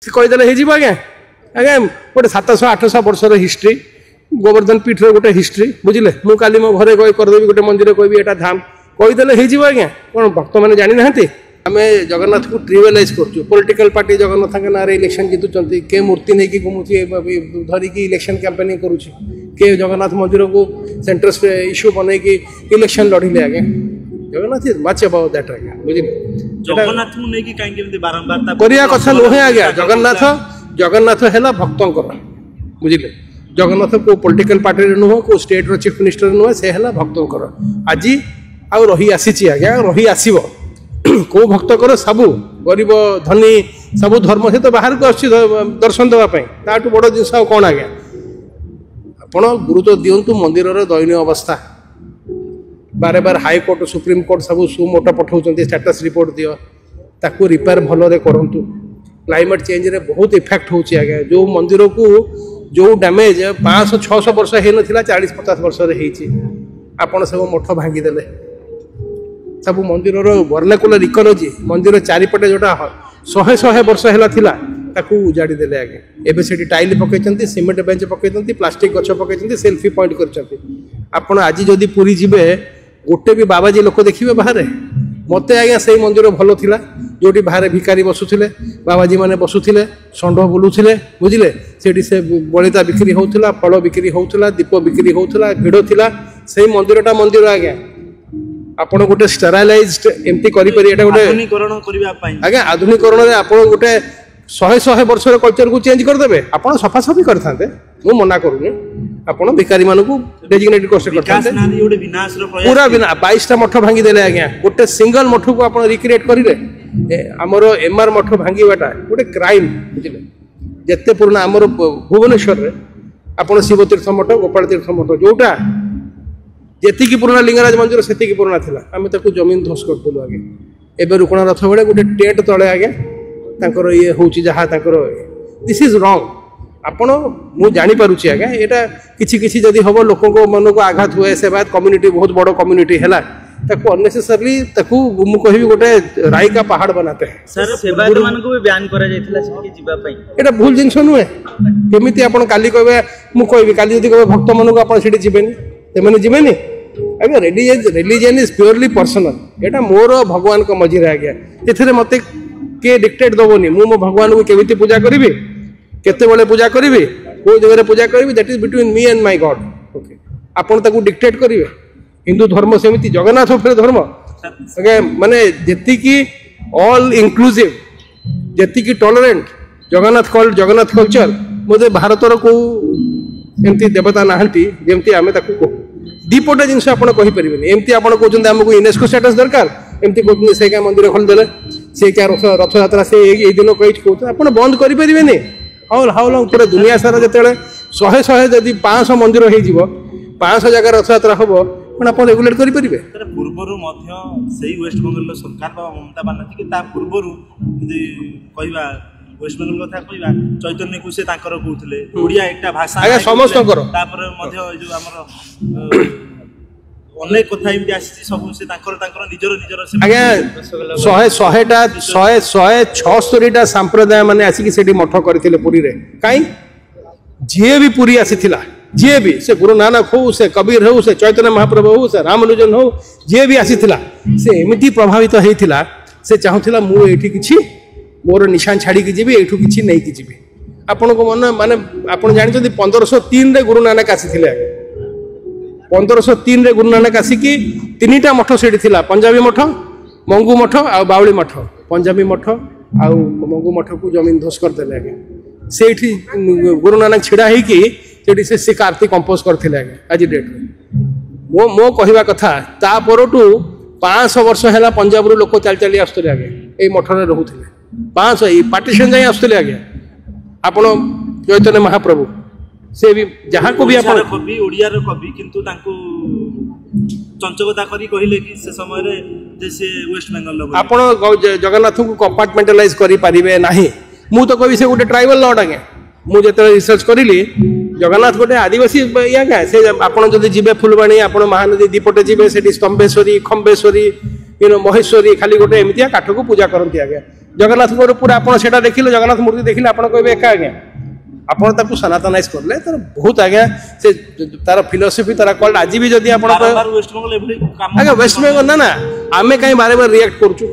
कहीदेले आज्ञा आज्ञा गोटे 700-800 वर्षर हिस्ट्री गोवर्धन पीठर गोटे हिस्ट्री बुझे मुझे काली मो घरे करदेवी गोटे मंदिर कहि एटा धाम कहीदेले आज्ञा कौन भक्त मैंने जानी ना आम जगन्नाथ को ट्रिवियलाइज करूँ पॉलिटिकल पार्टी जगन्नाथ ना इलेक्शन जीतुंट के मूर्ति नहीं कि धरिकी इलेक्शन कैंपेनिंग करुच्ची के जगन्नाथ मंदिर को सेंटर इश्यू बन कि इलेक्शन लड़िले आज्ञा जगन्नाथ मच अबाउट दैट आज्ञा बुझे जगन्नाथ को लेकिन कहीं बारंबार करिया कथा नुहे आज्ञा जगन्नाथ है भक्तंकर बुझे जगन्नाथ को पॉलिटिकल पार्टी नुह को स्टेट रो चीफ मिनिस्टर नुह से है भक्तंकर आज आ रही आसी आज्ञा रही आसब को भक्तकर सबू गरीब धनी सबू धर्म से तो बाहर को आस दर्शन देवाई ताठू बड़ जिस कौन आज्ञा आपण गुरुत्व दिंतु मंदिर दयनीय अवस्था बारे बार हाईकोर्ट सुप्रीमकोर्ट सब सुमोटो पठाऊँ स्टेटस रिपोर्ट दियो ताकू रिपेयर भलरे करूँ क्लाइमेट चेंज रे बहुत इफेक्ट होची आज्ञा जो मंदिर को जो डैमेज 500-600 वर्ष हो ना 40-50 वर्ष आपण सब मठ भांगीदे सब मंदिर वर्नाकुलर इकोलॉजी मंदिर चारिपटे जोटा 100 वर्ष है उजाड़ी देले आगे एबे से टाइल पकई सीमेंट बेंच पकई प्लास्टिक गछ पकई सेल्फी पॉइंट कर आज जदि पुरी जीवे गोटे भी बाबाजी लोक देखिए बाहर मत आज्ञा से मंदिर भल था जोटी बाहर भिकारी बसुले बाबाजी मैंने बसुले षंढ बुलूले बुझे से बलिता बिक्री होता फल बिक्री होता दीप बिक्री होता भिड़ था से मंदिर आज्ञा आपण गोटे स्टेरालाइज्ड एमती गोटे आज्ञा आधुनिकरण आप गोटे 100 वर्ष कल्चर को चेंज करदे आप सफासफी करते मु मना करूनी आपण भिकारी मानू डेजिग्नेटेड पूरा बिना 22टा मठ भांगीदे आज्ञा गोटे सिंगल मठ को आप रिक्रिएट करेंगे आमर एमआर मठ भांगीवाटा गोटे क्राइम बुझे जिते पुराना आमर भुवनेश्वर में आप शिवतीर्थ मठ गोपाल तीर्थ मठ जोटा जी पुराना लिंगराज मंदिर से पुराना था आम जमीन ध्वस करदेलु आगे एवं रुकणा रथ बेले गोटे टेंट तले आगे तांकर ये हूँ जहाँ दिस इज रॉन्ग आपण मु जापारुची आज्ञा यहाँ किसी जदि हम लोक मन को आघात हुए से बाद कम्युनिटी बहुत बड़ कम्युनिटी है अननेसेसरली मु कहि गोटे राई का पहाड़ बनाते हैं सर सेवायत मान को भी बैन करा जायतिला से जीवा पई एटा भूल जिंस नुहे केमिति आपण काली कहबे मु कहबी काली जदि कहबे भक्त मन को आपण सेठी जीवेनी ते माने जीवेनी आज्ञा रिलीजन इज प्योरली पर्सनल एटा मोर भगवान को मझी रे आज्ञा एथरे मते के डिक्टेट दबोनी मु मो भगवान को केमिति पूजा करिवि केते बेले पूजा करिवि को जगह पूजा करिवि that is between me and my God okay आपण ताकू डिक्टेट करिवे हिंदू धर्म सेमिति जगन्नाथ फेर धर्म आज्ञा माने जेति की ऑल इंक्लूसिव जेति की टॉलरेंट जगन्नाथ कल्चर मोदे भारतर को एमती देवता नाहंती जेमती आमे ताकू को दीपटा जिनस आप कहीपर एमती आप कहते आमको यूनेस्को स्टेटस दरकार एमती कहते से क्या मंदिर खोलीदे से क्या रथ यात्रा से ये दिन कही कहते आप बंद करें हाउ लंग पूरा दुनिया सारा जो 100 जदि 500 मंदिर हो 500 जगह रथ यात्रा हम कौन आप रेगुलेट करेंगे पूर्वर वेस्ट बंगाल सरकार ममता बानार्जी पूर्वर कहवा वेस्ट बंगाल कथा कहवा चैतन्य को से कहते ओडिया एक भाषा समस्त अनेक कथा एमती आसी सब से निजर आज्ञा 176टा संप्रदाय माने आसिक सेठी मठ करथिले पुरी रे काई जे भी पुरी आसीथिला जे भी से गुरु नानक हो से कबीर हो से चैतन्य महाप्रभु हो से रामानुजन हो जे भी आसीथिला से एमिति प्रभावित हेतिला से चाहुथिला मु एठी किछि मोर निशान छाड़ी की जीवी एठू किछि नहीं की जीवी आपण को मन माने आपण जानि 1503 रे गुरु नानक आसीथिले 1503 रे गुरु नानक आसिकी 3टा मठ सेठी थिला पंजाबी मठ मंगू मठ आ बावली मठ पंजाबी मठ आ मंगू मठ को जमीन ध्वस कर देले आगे सेठी गुरु नानक छिड़ा ही कि सेठी से कार्तिक कंपोज करथिले आगे आज डेट मो कहिबा कथा ता परटू 500 वर्ष हैला पंजाब रो लोक चल चली आस्तले आगे ए मठ रे रहउथिले 500 पार्टीशन जाए आस्तले आगे आपण चैतन्य महाप्रभु से भी जहाँ को भी आपण कवि ओडिया रो कवि किंतु तांको चंचकता करी कहिले कि से समय रे जैसे वेस्ट बंगाल लो आपण जगन्नाथ को कंपार्टमेंटलाइज करी परिबे नाही मु तो कवि से गोटे ट्राइबल लॉर्ड आगे मु जते रिसर्च करिली जगन्नाथ गोटे आदिवासी या क्या से आपण जदि जीवे फुलबाणी आपण महानदी दीपटे जीवे सेठी स्तंभेश्वरी खंबेश्वरी महेश्वरी खाली गोटे एमतिया काठ को पूजा करती आगे जगन्नाथ पूरा आप देखिले जगन्नाथ मूर्ति देखिले आप कहे एका आज्ञा ଆପଣ ତାକୁ ସନାତନାଇଜ କଲେ ତାର ବହୁତ ଆଜ୍ଞା ସେ ତାର ଫିଲୋସଫି ତାର କଲ୍ଟ ଆଜି ବି ଯଦି ଆପଣ ଆଜ୍ଞା ୱେଷ୍ଟବେଙ୍ଗଲ ନା ଆମେ କାହିଁ ବାରେ ବାରେ ରିଆକ୍ଟ କରୁଛୁ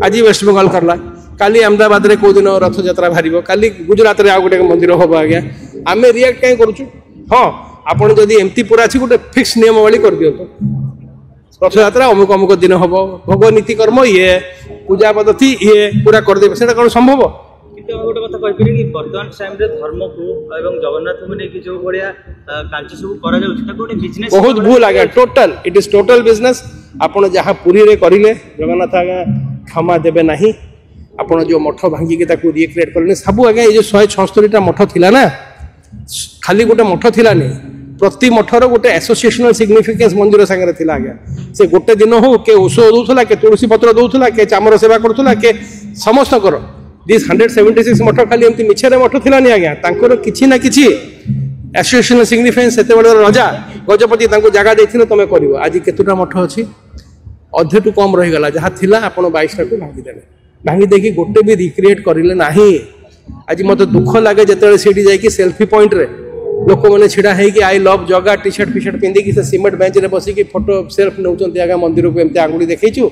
ଆଜି ୱେଷ୍ଟବେଙ୍ଗଲ କରଲା କାଲି ଅହମଦାବାଦରେ କୋଉ ଦିନ ରଥଯାତ୍ରା ବାହାରିବ କାଲି ଗୁଜରାଟରେ ଆଉ ଗୋଟେ ମନ୍ଦିର ହବ ଆଜ୍ଞା ଆମେ ରିଆକ୍ଟ କାହିଁ କରୁଛୁ ହଁ ଆପଣ ଯଦି ଏମିତି ପୁରା ଅଛି ଗୋଟେ ଫିକ୍ସ ନିୟମାବଳୀ କରିଦିଅନ୍ତୁ ରଥଯାତ୍ରା ଅମୁକ ଅମୁକ ଦିନ ହବ ଭୋଗ ନୀତି କର୍ମ ଇଏ ପୂଜା ପଦ୍ଧତି ଇଏ ପୁରା କରିଦେବେ ସେଟା କ'ଣ ସମ୍ଭବ गोटे कथा कहीपर कि बर्तमान टाइम धर्म को जगन्नाथ को लेकिन जो भाया कार्य सब कर बिजनेस बहुत भूल आज्ञा total it is total business आपण जहाँ पुरी रे करिले जगन्नाथ आज्ञा क्षमा देबे नहीं आपण जो मठ भांगिके ताकू रिक्रिएट करले सब आज्ञा ये जो 176टा मठ थिला ना खाली गोटे मठ थिला नहीं प्रति मठर गोटे एसोसिएशनल सिग्निफिकेंस मंदिर संगे थिला आज्ञा से गोटे दिन हो के औषध दउथला के तुलसी पत्र दउथला के चामर सेवा करथला के समस्त कर दिस 176 मठ खाली एमती मिछरे मठ थिलानी आज्ञा तांकर किछि ना किछि एसोसिएशनल सिग्निफिकेंस सेते बड़ राजा गजपति तांको जगह देथिले तमे करिवो आज केतुटा मठ अछि अधे टू कम रही गला जहाँ थिला आपण 22टा को भांगी देले भांगी देखि गोटे भी रिक्रिएट करिले नाही आज मते दुख लागे जतले सेठी जाई कि सेल्फी पॉइंट रे लोक माने छिडा है कि आई लव जगा टी शर्ट पिंदी कि से सीमेंट बेंच रे बसी कि फोटो सेल्फ नउचंती आगा मंदिर को एमते आंगुली देखैछु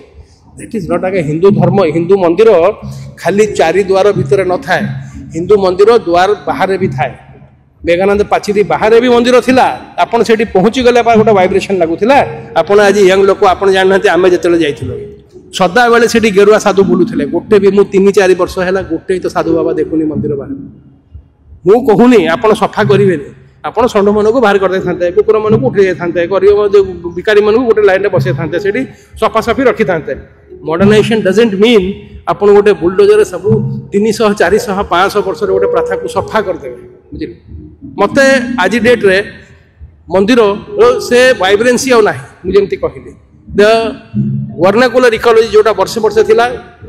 दैट इज नॉट आगे हिंदू धर्म हिंदू मंदिर खाली चारि द्वार भितर न थाए हिंदू मंदिर द्वार बाहर भी थाए बेगानंद पाचिरी बाहर भी मंदिर थिला आपण सेठी पहुंची गले गोटे वाइब्रेशन लागुथिला आपण आज यंग लोक आपण जाननाते आमे जतले जाइथिलो सदा बेले सेठी गेरुआ साधु बुलुथिले गोटे भी मु 3-4 वर्ष हैला गोटे तो साधु बाबा देखुनी मंदिर बाहर मु कहूनी आपण सफा करिवेनी आपण षंड मन को बाहर करते थांते कुकुर मन को उठे जाते गरीब भिकारी मन को गोटे लाइन में बसे थांते सेठी सफा सफी रखी थांते मॉडर्नाइजेशन डजंट मीन आपण गोटे बुलडोजर सब 300 400 500 वर्ष गोटे प्रथा को सफा करदे बुझिले मते आज डेट रे मंदिर से वाइब्रेंसी आ नाही मु जेमति कहिली द वर्नाकुलर इकोलॉजी जोटा वर्ष वर्ष थिला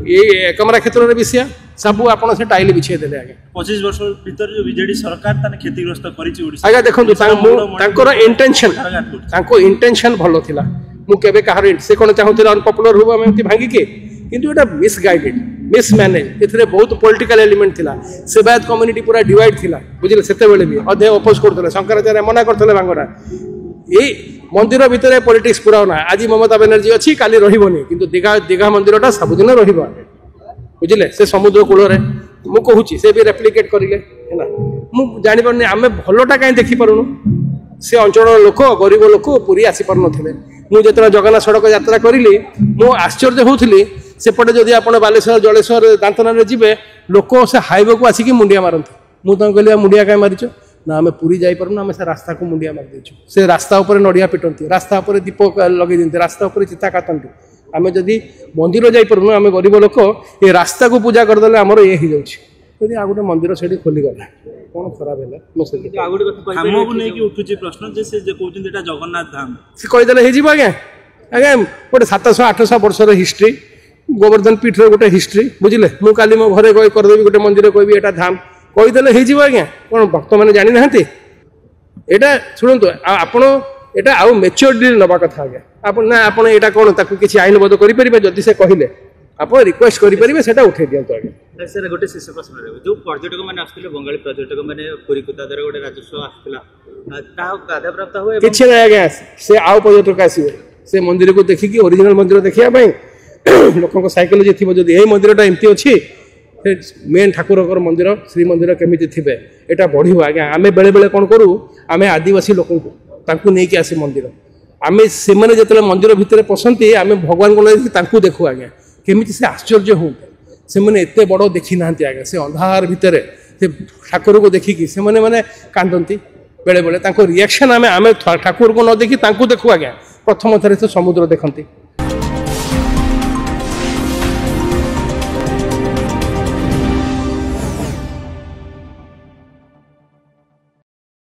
ये एकमरा क्षेत्र रे विषय सब आपण से टाइल बिछे देले आगे 25 वर्ष भीतर जो बीजेडी सरकार ताने क्षतिग्रस्त करिछि ओडिसा आगे देखंतु तांकर इंटेंशन भलो थिला मु केबे कहार से कोन चाहूतिला अनपॉपुलर होबा एमति भांगी के किंतु एटा मिसगाइडेड मिसमैनेज एथरे बहुत पॉलिटिकल एलिमेंट थिला सेवायत कम्युनिटी पूरा डिवाइड थिला बुझिले सेते बेले भी अधे अपोज करथले शंकराचार्य मना करथले बांगरा ए मंदिर भितर पॉलिटिक्स पूरा ना आज ममता बनर्जी अच्छी काली रहिबनी किंतु दीघा मंदिरटा सबुदिन रहिबो बुझिले से समुद्र कूल रे मु कहूची से भी रेप्लिकेट करिले हैना मु जानि परनी आमे भलोटा काई देखि पारुनु से अंचल लोक गरीब लोक पूरी आसी पार नथिले मु जेतरा जगन्नाथ सड़क यात्रा करिली मु आश्चर्य होउथली सेपटे जदि आपण बालेश्वर जलेश्वर दांतना रे जिबे लोक से हाईवे को आसी कि मुंडिया मारंती मु तां कहलिया मुंडिया काई मारिचो ना आम पूरी जापरूना आम से रास्ता को मुंडिया मार देछु से रास्ता उपर नड़िया पिटंती रास्ता उपर दीप लगे दिखते रास्ता उपर चिता काटंती आम जदि मंदिर जापरूना आम गरीब लोक ये रास्ता को पूजा करदे आमर ये हो जाए आ गोटे मंदिर से खोलीगला कौन खराब है प्रश्न जगन्नाथ धाम से कहीदे हो आज्ञा आज्ञा गोटे 700-800 वर्षर हिस्ट्री गोवर्धन पीठ गोटे हिस्ट्री बुझिले मु काली मो घरे करदेवी गोटे मंदिर कहबी एटा धाम कहीदे हो आज्ञा कौन भक्त मैंने जानी ना एटा शुणु आपण एटा आउ मेच्योरिटी नवा कथा आज्ञा आप ना आप एटा कौन ताकू किसी आईनबद्ध करेंगे जदि से कहले आप रिक्वेस्ट करेंगे से उठे दिंतु आज्ञा सर गोटे शेष प्रश्न रही जो पर्यटक मैंने आसते बंगाली पर्यटक मैंने पुरी को द्वारा गोटे राजस्व आसाला बाधा प्राप्त हुए किसी ना आज्ञा से आउ पर्यटक आसवे से मंदिर को देखिकी ओरिजिनल मंदिर देखा लोक साइकोलोजी थी जब यही मंदिरटा एमती अच्छी मेन ठाकुर मंदिर श्री मंदिर केमी थे यहाँ बढ़ आज्ञा आम बेले बेले कौन करूँ आम आदिवासी लोक नहीं आसे मंदिर आम से जो मंदिर भितर पसंती आम भगवान को देखू आज्ञा केमी से आश्चर्य हूँ से मैंने एत बड़ देखी ना आज्ञा से अंधार भितर से ठाकुर को देखिकी से मैंने कांदती बेले बेले रिएक्शन आम ठाकुर को न देखी देखू आज्ञा प्रथम थे से समुद्र देखती